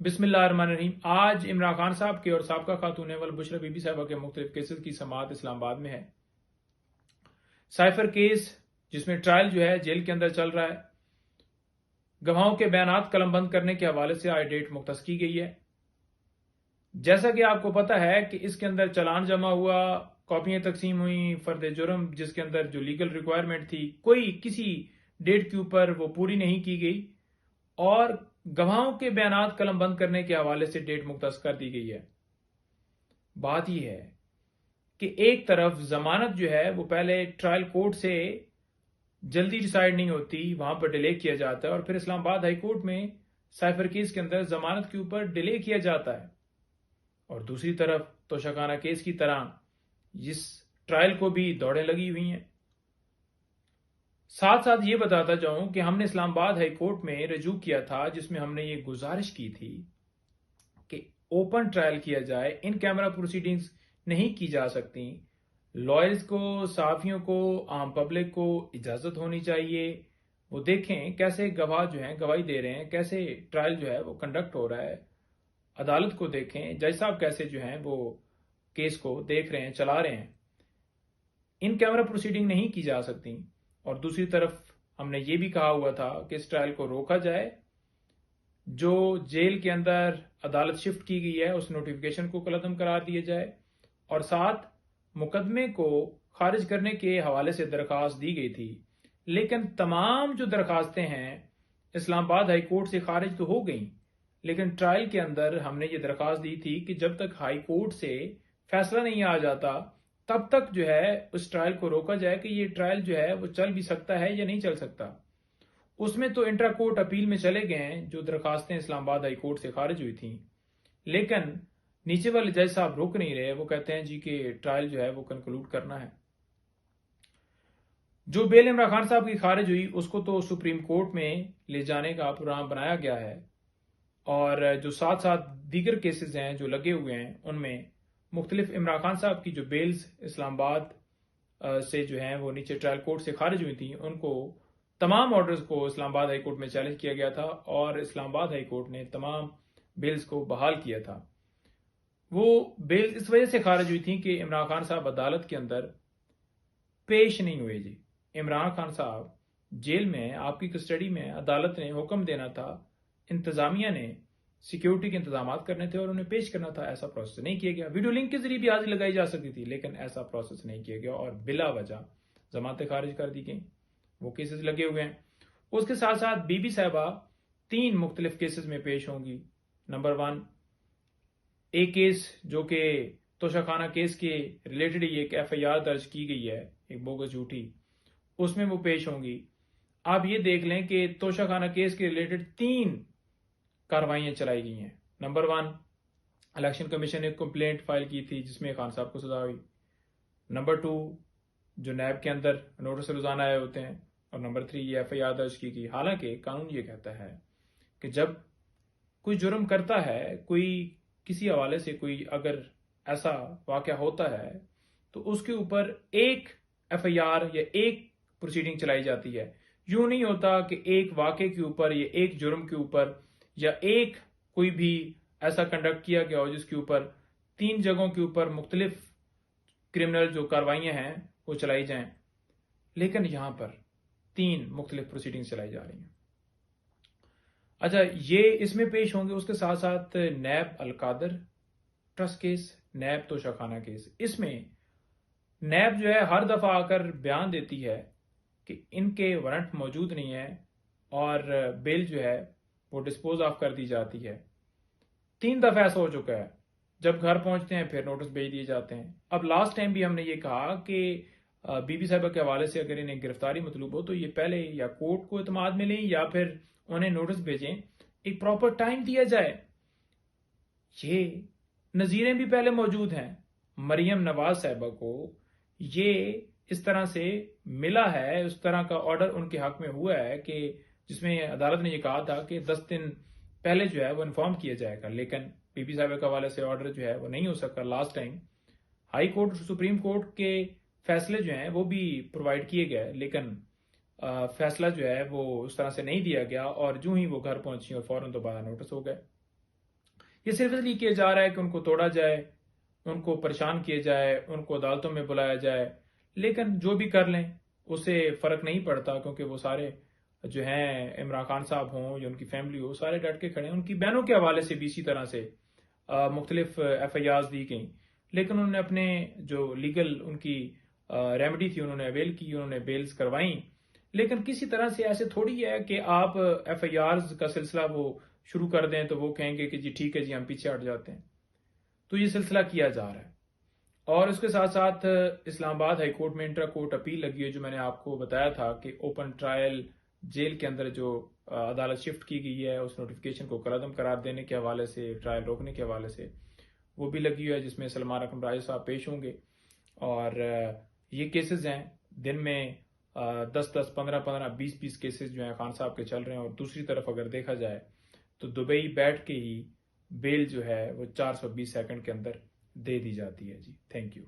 बिस्मिल्लाहिर्रहमानिर्रहीम। आज इमरान खान साहब के और साबका खातून अव्वल बुशरा बीबी साहिबा के मुख्तलिफ केसेस की समाअत इस्लामाबाद में है। साइफर केस जिसमें ट्रायल जो है जेल के अंदर चल रहा है। गवाहों के बयानात कलमबंद करने के हवाले से आज डेट मुख्तस की गई है। जैसा कि आपको पता है कि इसके अंदर चालान जमा हुआ, कॉपियां तकसीम हुई, फर्द जुर्म जिसके अंदर जो लीगल रिक्वायरमेंट थी कोई किसी डेट के ऊपर वो पूरी नहीं की गई और गवाहों के बयानात कलमबंद करने के हवाले से डेट मुख्तस कर दी गई है। बात यह है कि एक तरफ जमानत जो है वो पहले ट्रायल कोर्ट से जल्दी डिसाइड नहीं होती, वहां पर डिले किया जाता है और फिर इस्लामाबाद हाई कोर्ट में साइफर केस के अंदर जमानत के ऊपर डिले किया जाता है। और दूसरी तरफ तोशाखाना केस की तरह इस ट्रायल को भी दौड़ें लगी हुई हैं। साथ साथ ये बताता जाऊं कि हमने इस्लामाबाद हाई कोर्ट में रजू किया था जिसमें हमने ये गुजारिश की थी कि ओपन ट्रायल किया जाए, इन कैमरा प्रोसीडिंग्स नहीं की जा सकती। लॉयर्स को, सहाफियों को, आम पब्लिक को इजाजत होनी चाहिए, वो देखें कैसे गवाह जो हैं गवाही दे रहे हैं, कैसे ट्रायल जो है वो कंडक्ट हो रहा है। अदालत को देखें, जज साहब कैसे जो हैं वो केस को देख रहे हैं, चला रहे हैं। इन कैमरा प्रोसीडिंग नहीं की जा सकती। और दूसरी तरफ हमने ये भी कहा हुआ था कि इस ट्रायल को रोका जाए, जो जेल के अंदर अदालत शिफ्ट की गई है उस नोटिफिकेशन को कलअदम करार दिया जाए और साथ मुकदमे को खारिज करने के हवाले से दरखास्त दी गई थी। लेकिन तमाम जो दरखास्तें हैं इस्लामाबाद हाई कोर्ट से खारिज तो हो गई, लेकिन ट्रायल के अंदर हमने ये दरखास्त दी थी कि जब तक हाई कोर्ट से फैसला नहीं आ जाता तब तक जो है उस ट्रायल को रोका जाए कि ये ट्रायल जो है वो चल भी सकता है या नहीं चल सकता। उसमें तो इंट्रा कोर्ट अपील में चले गए हैं जो दरखास्तें इस्लामाबाद हाई कोर्ट से खारिज हुई थी, लेकिन नीचे वाले जज साहब रुक नहीं रहे। वो कहते हैं जी कि ट्रायल जो है वो कंक्लूड करना है। जो बेल इमरान खान साहब की खारिज हुई उसको तो सुप्रीम कोर्ट में ले जाने का प्रोग्राम बनाया गया है और जो साथ साथ दीगर केसेस हैं जो लगे हुए हैं उनमें मुख्तलिफ इमरान खान साहब की जो बेल्स इस्लामाबाद से जो हैं वो नीचे ट्रायल कोर्ट से खारिज हुई थी, उनको तमाम ऑर्डर्स को इस्लामाबाद हाई कोर्ट में चैलेंज किया गया था और इस्लामाबाद हाई कोर्ट ने तमाम बेल्स को बहाल किया था। वो बेल इस वजह से खारिज हुई थी कि इमरान खान साहब अदालत के अंदर पेश नहीं हुए। जी, इमरान खान साहब जेल में आपकी कस्टडी में, अदालत ने हुक्म देना था, इंतजामिया ने सिक्योरिटी के इंतजाम करने थे और उन्हें पेश करना था। ऐसा प्रोसेस नहीं किया गया। वीडियो लिंक के जरिए भी हाजिरी लगाई जा सकती थी, लेकिन ऐसा प्रोसेस नहीं किया गया और बिला वजह जमानतें खारिज कर दी गई। वो केसेस लगे हुए हैं। उसके साथ साथ बीबी साहिबा 3 मुख्तलिफ केसेस में पेश होंगी। नंबर 1 एक केस जो कि तोशाखाना केस के रिलेटेड ही एक FIR दर्ज की गई है, एक बोगस झूठी, उसमें वो पेश होंगी। आप ये देख लें कि तोशाखाना केस के रिलेटेड 3 कार्रवाइयां चलाई गई हैं। नंबर 1 इलेक्शन कमीशन ने एक कंप्लेंट फाइल की थी जिसमें खान साहब को सजा हुई। नंबर 2 जो नैब के अंदर नोटिस रोजाना आए होते हैं। और नंबर 3 ये FIR दर्ज की गई। हालांकि कानून ये कहता है कि जब कोई जुर्म करता है, कोई किसी हवाले से कोई अगर ऐसा वाकया होता है तो उसके ऊपर एक FIR या एक प्रोसीडिंग चलाई जाती है। यूं नहीं होता कि एक वाकये के ऊपर या एक जुर्म के ऊपर या एक कोई भी ऐसा कंडक्ट किया गया हो जिसके ऊपर 3 जगहों के ऊपर मुख्तलिफ क्रिमिनल जो कार्रवाइयां हैं वो चलाई जाएं, लेकिन यहां पर 3 मुख्तलिफ प्रोसीडिंग चलाई जा रही हैं। अच्छा, ये इसमें पेश होंगे। उसके साथ साथ नैब अलकादर ट्रस्ट केस, नैब तोशाखाना केस, इसमें नैब जो है हर दफा आकर बयान देती है कि इनके वारंट मौजूद नहीं है और बेल जो है वो डिस्पोज ऑफ कर दी जाती है। 3 दफा ऐसा हो चुका है। जब घर पहुंचते हैं फिर नोटिस भेज दिए जाते हैं। अब लास्ट टाइम भी हमने ये कहा कि बीबी साहिबा के हवाले से अगर इन्हें गिरफ्तारी मतलूब हो तो ये पहले या कोर्ट को इत्मीनान में लें या फिर उन्हें नोटिस भेजें, एक प्रॉपर टाइम दिया जाए। ये नजीरें भी पहले मौजूद हैं। मरियम नवाज साहिबा को ये इस तरह से मिला है, उस तरह का ऑर्डर उनके हक में हुआ है कि जिसमें अदालत ने यह कहा था कि 10 दिन पहले जो है वो इन्फॉर्म किया जाएगा, लेकिन बीबी साहिबा के हवाले से ऑर्डर जो है वो नहीं हो सका। Last time high court, supreme court के फैसले जो हैं वो भी प्रोवाइड किए गए, लेकिन फैसला जो है वो उस तरह से नहीं दिया गया और जो ही वो घर पहुंची और फौरन दोबारा नोटिस हो गए। یہ صرف اس لیے کیا جا رہا ہے کہ ان کو توڑا جائے، ان کو پریشان کیا جائے، ان کو عدالتوں میں بلایا جائے، لیکن جو بھی کر لیں اسے فرق نہیں پڑتا، کیونکہ وہ سارے جو ہیں عمران خان صاحب ہوں یا ان کی فیملی ہو، سارے ڈٹ کے کھڑے ہیں۔ ان کی بہنوں کے حوالے سے بھی اسی طرح سے مختلف ایف آئی آرز دی گئیں، لیکن انہوں نے اپنے جو لیگل ان کی ریمیڈی تھی انہوں نے اویل کی، انہوں نے بیلز کروائیں، لیکن کسی طرح سے ایسے تھوڑی ہے کہ آپ ایف آئی آرز کا سلسلہ وہ شروع کر دیں تو وہ کہیں گے کہ جی ٹھیک ہے جی ہم پیچھے ہٹ جاتے ہیں۔ تو یہ سلسلہ کیا جا رہا ہے، اور اس کے ساتھ ساتھ اسلام آباد ہائی کورٹ میں انٹرا کورٹ اپیل لگی ہے، جو میں نے آپ کو بتایا تھا کہ اوپن ٹرائل جیل کے اندر جو عدالت شفٹ کی گئی ہے اس نوٹیفکیشن کو کالعدم قرار دینے کے حوالے سے، ٹرائل روکنے کے حوالے سے، وہ بھی لگی ہوئی ہے، جس میں سلمان اکرم راجہ صاحب پیش ہوں گے۔ اور یہ کیسز ہیں دن میں 10-10 15-15 20-20 کیسز جو ہیں خان صاحب کے چل رہے ہیں، اور دوسری طرف اگر دیکھا جائے تو دبئی بیٹھ کے ہی بیل جو ہے وہ 420 سیکنڈ کے اندر دے دی جاتی ہے۔ جی تھینک یو۔